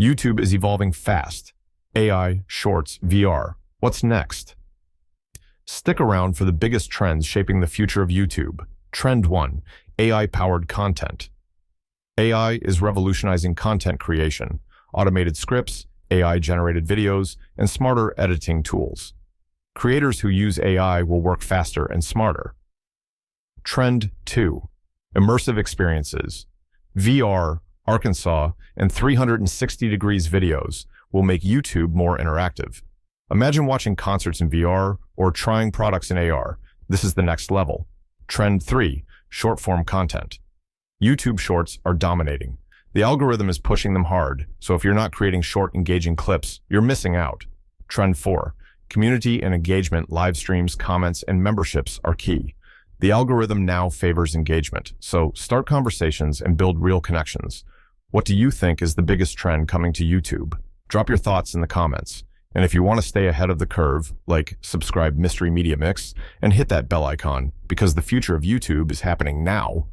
YouTube is evolving fast. AI, Shorts, VR. What's next? Stick around for the biggest trends shaping the future of YouTube. Trend 1. AI-powered content. AI is revolutionizing content creation, automated scripts, AI-generated videos, and smarter editing tools. Creators who use AI will work faster and smarter. Trend 2. Immersive experiences. VR, Arkansas, and 360 degrees videos will make YouTube more interactive. Imagine watching concerts in VR or trying products in AR. This is the next level. Trend 3. Short-form content. YouTube Shorts are dominating. The algorithm is pushing them hard, so if you're not creating short, engaging clips, you're missing out. Trend 4. Community and engagement, live streams, comments, and memberships are key. The algorithm now favors engagement, so start conversations and build real connections. What do you think is the biggest trend coming to YouTube? Drop your thoughts in the comments. And if you want to stay ahead of the curve, like subscribe Mystery Media Mix and hit that bell icon because the future of YouTube is happening now.